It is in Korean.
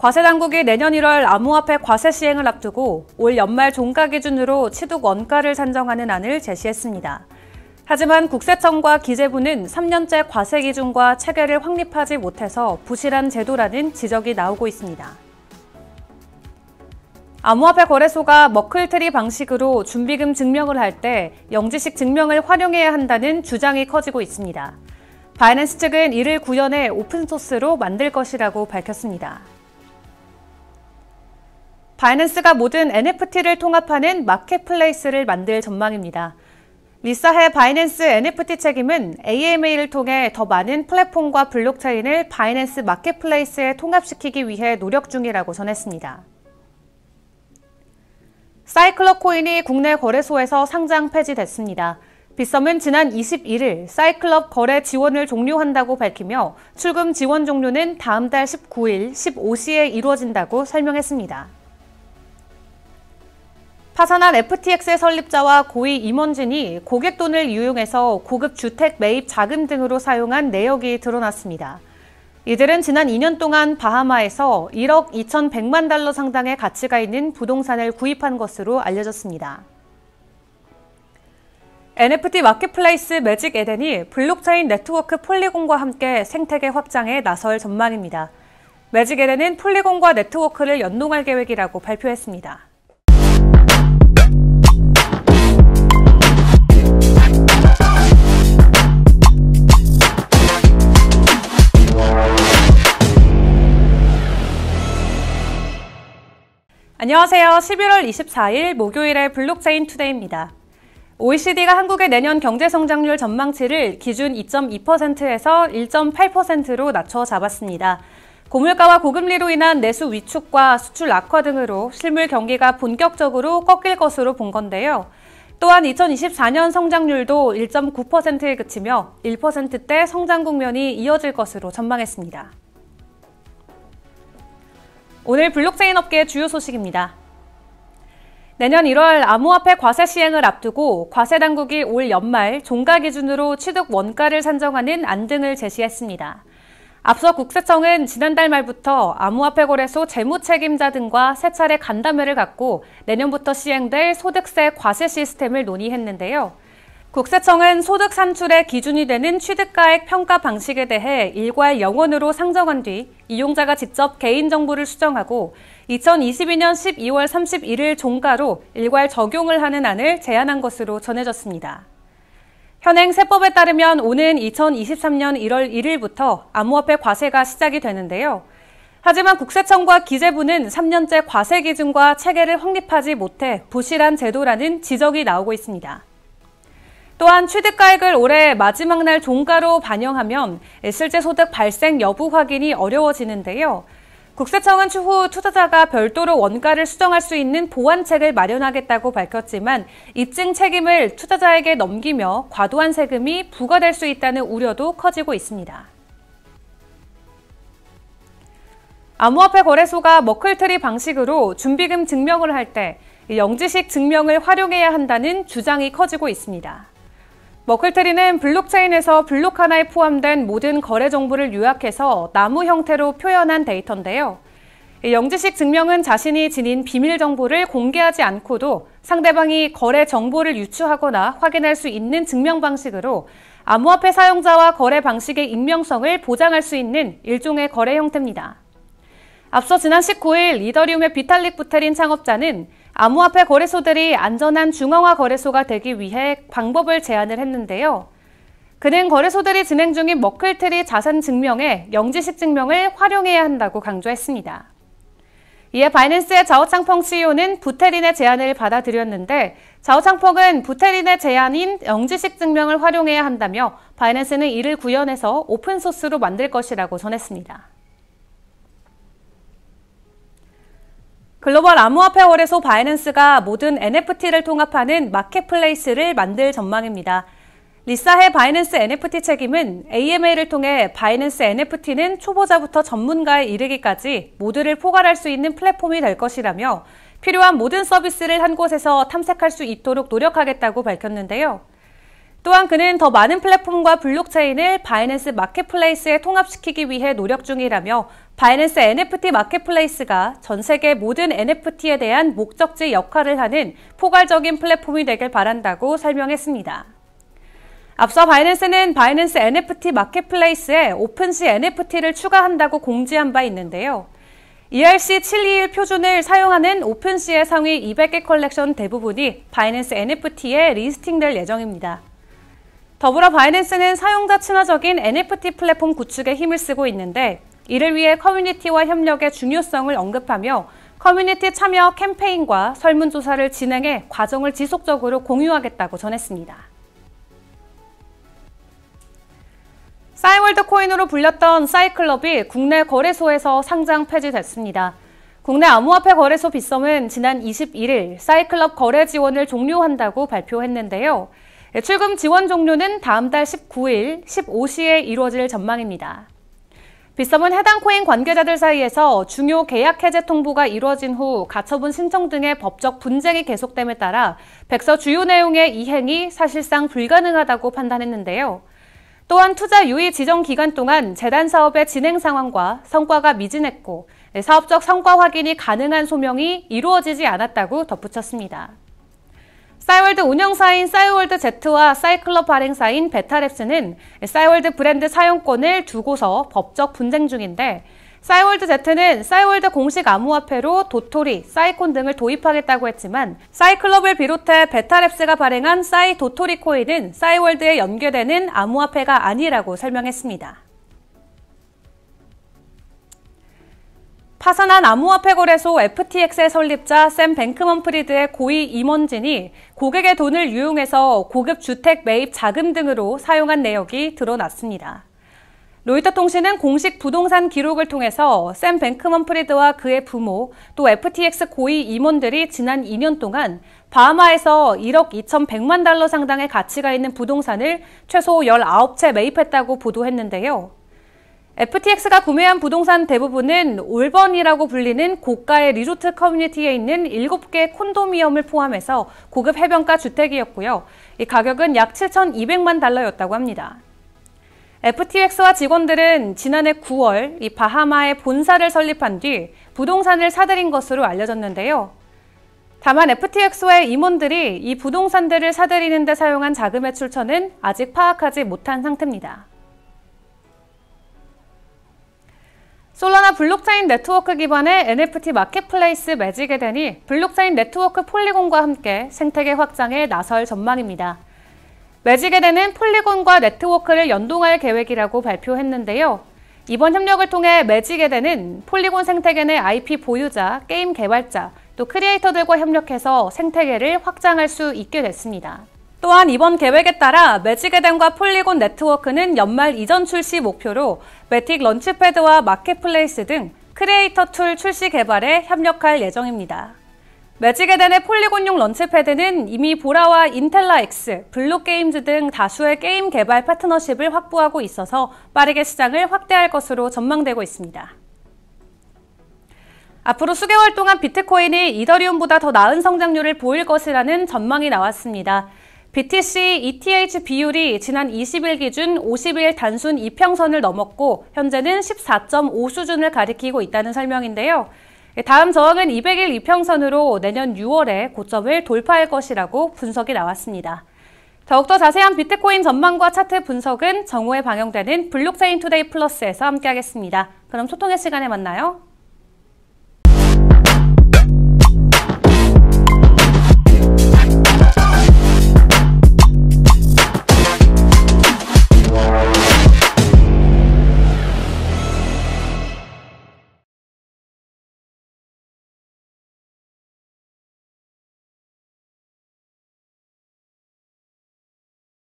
과세 당국이 내년 1월 암호화폐 과세 시행을 앞두고 올 연말 종가 기준으로 취득 원가를 산정하는 안을 제시했습니다. 하지만 국세청과 기재부는 3년째 과세 기준과 체계를 확립하지 못해서 부실한 제도라는 지적이 나오고 있습니다. 암호화폐 거래소가 머클트리 방식으로 준비금 증명을 할 때 영지식 증명을 활용해야 한다는 주장이 커지고 있습니다. 바이낸스 측은 이를 구현해 오픈소스로 만들 것이라고 밝혔습니다. 바이낸스가 모든 NFT를 통합하는 마켓플레이스를 만들 전망입니다. 리사해 바이낸스 NFT 책임은 AMA를 통해 더 많은 플랫폼과 블록체인을 바이낸스 마켓플레이스에 통합시키기 위해 노력 중이라고 전했습니다. 사이클럽 코인이 국내 거래소에서 상장 폐지됐습니다. 빗썸은 지난 21일 사이클럽 거래 지원을 종료한다고 밝히며 출금 지원 종료는 다음 달 19일 15시에 이루어진다고 설명했습니다. 파산한 FTX의 설립자와 고위 임원진이 고객 돈을 이용해서 고급 주택 매입 자금 등으로 사용한 내역이 드러났습니다. 이들은 지난 2년 동안 바하마에서 1억 2,100만 달러 상당의 가치가 있는 부동산을 구입한 것으로 알려졌습니다. NFT 마켓플레이스 매직 에덴이 블록체인 네트워크 폴리곤과 함께 생태계 확장에 나설 전망입니다. 매직 에덴은 폴리곤과 네트워크를 연동할 계획이라고 발표했습니다. 안녕하세요. 11월 24일 목요일의 블록체인 투데이입니다. OECD가 한국의 내년 경제성장률 전망치를 기준 2.2%에서 1.8%로 낮춰 잡았습니다. 고물가와 고금리로 인한 내수 위축과 수출 악화 등으로 실물 경기가 본격적으로 꺾일 것으로 본 건데요. 또한 2024년 성장률도 1.9%에 그치며 1%대 성장 국면이 이어질 것으로 전망했습니다. 오늘 블록체인 업계의 주요 소식입니다. 내년 1월 암호화폐 과세 시행을 앞두고 과세 당국이 올 연말 종가 기준으로 취득 원가를 산정하는 안 등을 제시했습니다. 앞서 국세청은 지난달 말부터 암호화폐 거래소 재무 책임자 등과 세 차례 간담회를 갖고 내년부터 시행될 소득세 과세 시스템을 논의했는데요. 국세청은 소득 산출의 기준이 되는 취득가액 평가 방식에 대해 일괄 영원으로 상정한 뒤 이용자가 직접 개인정보를 수정하고 2022년 12월 31일 종가로 일괄 적용을 하는 안을 제안한 것으로 전해졌습니다. 현행 세법에 따르면 오는 2023년 1월 1일부터 암호화폐 과세가 시작이 되는데요. 하지만 국세청과 기재부는 3년째 과세 기준과 체계를 확립하지 못해 부실한 제도라는 지적이 나오고 있습니다. 또한 취득가액을 올해 마지막 날 종가로 반영하면 실제 소득 발생 여부 확인이 어려워지는데요. 국세청은 추후 투자자가 별도로 원가를 수정할 수 있는 보완책을 마련하겠다고 밝혔지만 입증 책임을 투자자에게 넘기며 과도한 세금이 부과될 수 있다는 우려도 커지고 있습니다. 암호화폐 거래소가 머클트리 방식으로 준비금 증명을 할 때 영지식 증명을 활용해야 한다는 주장이 커지고 있습니다. 머클트리는 블록체인에서 블록 하나에 포함된 모든 거래 정보를 요약해서 나무 형태로 표현한 데이터인데요. 영지식 증명은 자신이 지닌 비밀 정보를 공개하지 않고도 상대방이 거래 정보를 유추하거나 확인할 수 있는 증명 방식으로 암호화폐 사용자와 거래 방식의 익명성을 보장할 수 있는 일종의 거래 형태입니다. 앞서 지난 19일 이더리움의 비탈릭 부테린 창업자는 암호화폐 거래소들이 안전한 중앙화 거래소가 되기 위해 방법을 제안을 했는데요. 그는 거래소들이 진행 중인 머클트리 자산 증명에 영지식 증명을 활용해야 한다고 강조했습니다. 이에 바이낸스의 자오창펑 CEO는 부테린의 제안을 받아들였는데 자오창펑은 부테린의 제안인 영지식 증명을 활용해야 한다며 바이낸스는 이를 구현해서 오픈소스로 만들 것이라고 전했습니다. 글로벌 암호화폐 거래소 바이낸스가 모든 NFT를 통합하는 마켓플레이스를 만들 전망입니다. 리사해 바이낸스 NFT 책임은 AMA를 통해 바이낸스 NFT는 초보자부터 전문가에 이르기까지 모두를 포괄할 수 있는 플랫폼이 될 것이라며 필요한 모든 서비스를 한 곳에서 탐색할 수 있도록 노력하겠다고 밝혔는데요. 또한 그는 더 많은 플랫폼과 블록체인을 바이낸스 마켓플레이스에 통합시키기 위해 노력 중이라며 바이낸스 NFT 마켓플레이스가 전 세계 모든 NFT에 대한 목적지 역할을 하는 포괄적인 플랫폼이 되길 바란다고 설명했습니다. 앞서 바이낸스는 바이낸스 NFT 마켓플레이스에 오픈시 NFT를 추가한다고 공지한 바 있는데요. ERC721 표준을 사용하는 오픈시의 상위 200개 컬렉션 대부분이 바이낸스 NFT에 리스팅될 예정입니다. 더불어 바이낸스는 사용자 친화적인 NFT 플랫폼 구축에 힘을 쓰고 있는데 이를 위해 커뮤니티와 협력의 중요성을 언급하며 커뮤니티 참여 캠페인과 설문조사를 진행해 과정을 지속적으로 공유하겠다고 전했습니다. 싸이월드 코인으로 불렸던 싸이클럽이 국내 거래소에서 상장 폐지됐습니다. 국내 암호화폐 거래소 빗썸은 지난 21일 싸이클럽 거래 지원을 종료한다고 발표했는데요. 출금 지원 종료는 다음 달 19일, 15시에 이루어질 전망입니다. 빗썸은 해당 코인 관계자들 사이에서 중요 계약 해제 통보가 이루어진 후 가처분 신청 등의 법적 분쟁이 계속됨에 따라 백서 주요 내용의 이행이 사실상 불가능하다고 판단했는데요. 또한 투자 유의 지정 기간 동안 재단 사업의 진행 상황과 성과가 미진했고 사업적 성과 확인이 가능한 소명이 이루어지지 않았다고 덧붙였습니다. 싸이월드 운영사인 싸이월드 Z와 싸이클럽 발행사인 베타랩스는 싸이월드 브랜드 사용권을 두고서 법적 분쟁 중인데 싸이월드 Z는 싸이월드 공식 암호화폐로 도토리, 싸이콘 등을 도입하겠다고 했지만 싸이클럽을 비롯해 베타랩스가 발행한 싸이 도토리 코인은 싸이월드에 연계되는 암호화폐가 아니라고 설명했습니다. 파산한 암호화폐 거래소 FTX의 설립자 샘 뱅크먼프리드의 고위 임원진이 고객의 돈을 유용해서 고급 주택 매입 자금 등으로 사용한 내역이 드러났습니다. 로이터 통신은 공식 부동산 기록을 통해서 샘 뱅크먼프리드와 그의 부모, 또 FTX 고위 임원들이 지난 2년 동안 바하마에서 1억 2,100만 달러 상당의 가치가 있는 부동산을 최소 19채 매입했다고 보도했는데요. FTX가 구매한 부동산 대부분은 올번이라고 불리는 고가의 리조트 커뮤니티에 있는 7개 콘도미엄을 포함해서 고급 해변가 주택이었고요. 이 가격은 약 7,200만 달러였다고 합니다. FTX와 직원들은 지난해 9월 이 바하마의 본사를 설립한 뒤 부동산을 사들인 것으로 알려졌는데요. 다만 FTX와의 임원들이 이 부동산들을 사들이는 데 사용한 자금의 출처는 아직 파악하지 못한 상태입니다. 솔라나 블록체인 네트워크 기반의 NFT 마켓플레이스 매직에덴이 블록체인 네트워크 폴리곤과 함께 생태계 확장에 나설 전망입니다. 매직에덴은 폴리곤과 네트워크를 연동할 계획이라고 발표했는데요. 이번 협력을 통해 매직에덴은 폴리곤 생태계 내 IP 보유자, 게임 개발자, 또 크리에이터들과 협력해서 생태계를 확장할 수 있게 됐습니다. 또한 이번 계획에 따라 매직에덴과 폴리곤 네트워크는 연말 이전 출시 목표로 매틱 런치패드와 마켓플레이스 등 크리에이터 툴 출시 개발에 협력할 예정입니다. 매직에덴의 폴리곤용 런치패드는 이미 보라와 인텔라엑스, 블록게임즈 등 다수의 게임 개발 파트너십을 확보하고 있어서 빠르게 시장을 확대할 것으로 전망되고 있습니다. 앞으로 수개월 동안 비트코인이 이더리움보다 더 나은 성장률을 보일 것이라는 전망이 나왔습니다. BTC ETH 비율이 지난 20일 기준 50일 단순 이평선을 넘었고 현재는 14.5 수준을 가리키고 있다는 설명인데요. 다음 저항은 200일 이평선으로 내년 6월에 고점을 돌파할 것이라고 분석이 나왔습니다. 더욱더 자세한 비트코인 전망과 차트 분석은 정오에 방영되는 블록체인 투데이 플러스에서 함께하겠습니다. 그럼 소통의 시간에 만나요.